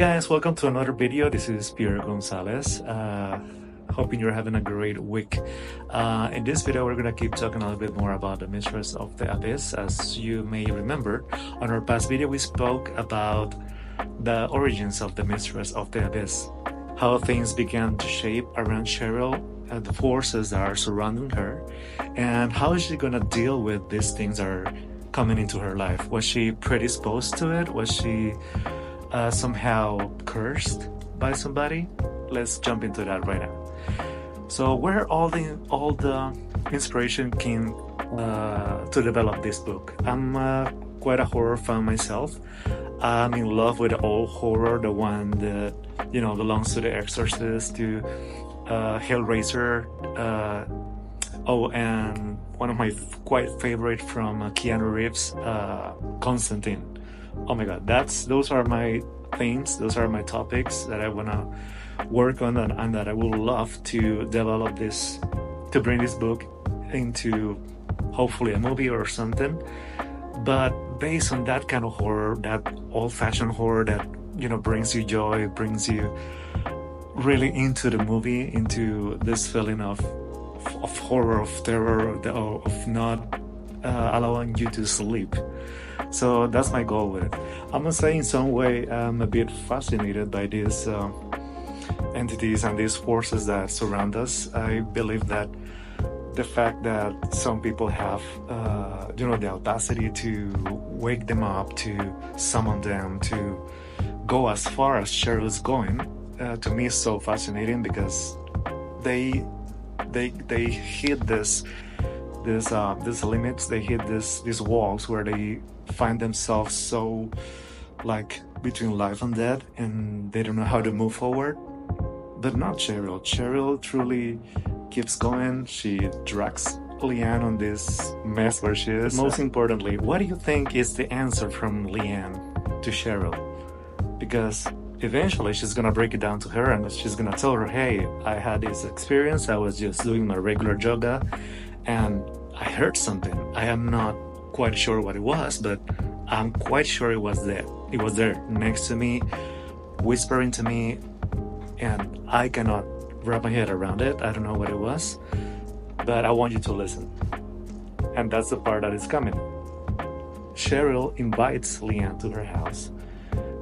Guys, welcome to another video. This is Pierre Gonzalez. Hoping you're having a great week. In this video, we're gonna keep talking a little bit more about the Mistress of the Abyss. As you may remember, on our past video, we spoke about the origins of the Mistress of the Abyss, how things began to shape around Sheryl and the forces that are surrounding her, and how is she gonna deal with these things that are coming into her life. Was she predisposed to it? Was she somehow cursed by somebody? Let's jump into that right now. So where all the inspiration came to develop this book. I'm quite a horror fan myself. I'm in love with the old horror, the one that belongs to The Exorcist, to Hellraiser. And one of my quite favorite from Keanu Reeves, Constantine. Oh my god, those are my things, those are my topics that I wanna work on and that I would love to develop this, to bring this book into hopefully a movie or something. But based on that kind of horror, that old-fashioned horror that brings you joy, brings you really into the movie, into this feeling of horror, of terror, of not allowing you to sleep. So that's my goal with it. I must say, in some way, I'm a bit fascinated by these entities and these forces that surround us. I believe that the fact that some people have the audacity to wake them up, to summon them, to go as far as Sheryl is going, to me is so fascinating, because they hit these limits, they hit these walls where they find themselves so like between life and death, and they don't know how to move forward. But not Sheryl. Sheryl truly keeps going. She drags Leanne on this mess where she is. Most importantly, what do you think is the answer from Leanne to Sheryl? Because eventually she's gonna break it down to her and she's gonna tell her, hey, I had this experience, I was just doing my regular yoga and I heard something. I am not quite sure what it was, but I'm quite sure it was there. It was there next to me, whispering to me, and I cannot wrap my head around it. I don't know what it was, but I want you to listen. And that's the part that is coming. Sheryl invites Leanne to her house.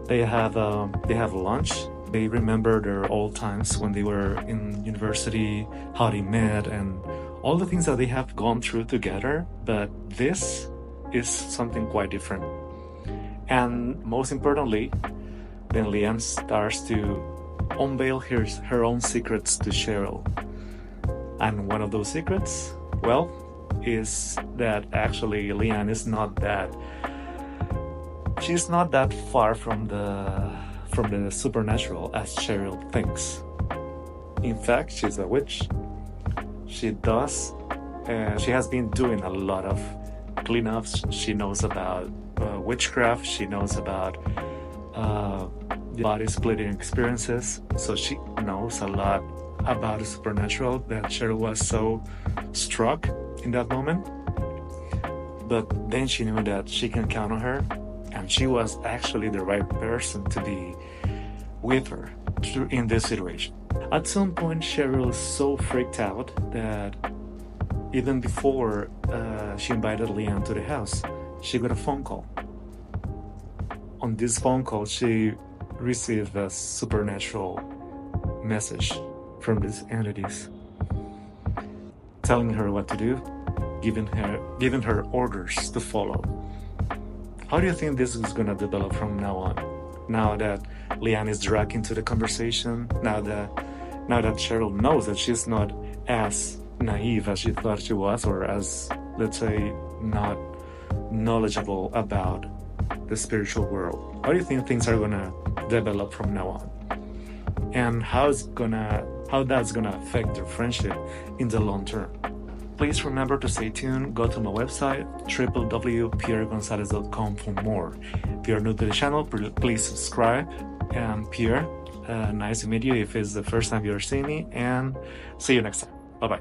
They have lunch. They remember their old times when they were in university, how they met, and all the things that they have gone through together. But this is something quite different. And most importantly, then Leanne starts to unveil her own secrets to Sheryl. And one of those secrets, well, is that actually Leanne is not that, she's not that far from the supernatural as Sheryl thinks. In fact, she's a witch. She has been doing a lot of cleanups. She knows about witchcraft. She knows about body splitting experiences. So she knows a lot about the supernatural that Sheryl was so struck in that moment. But then she knew that she can count on her, and she was actually the right person to be with her in this situation. At some point, Sheryl is so freaked out that even before she invited Leanne to the house, she got a phone call. On this phone call, she received a supernatural message from these entities, telling her what to do, giving her orders to follow. How do you think this is gonna develop from now on? Now that Leanne is dragged into the conversation, now that Sheryl knows that she's not as naive as she thought she was, or as, let's say, not knowledgeable about the spiritual world. How do you think things are gonna develop from now on? And how that's gonna affect their friendship in the long term? Please remember to stay tuned. Go to my website, www.pierregonzalez.com, for more. If you're new to the channel, please subscribe. And Pierre, nice to meet you if it's the first time you're seeing me, and see you next time. Bye-bye.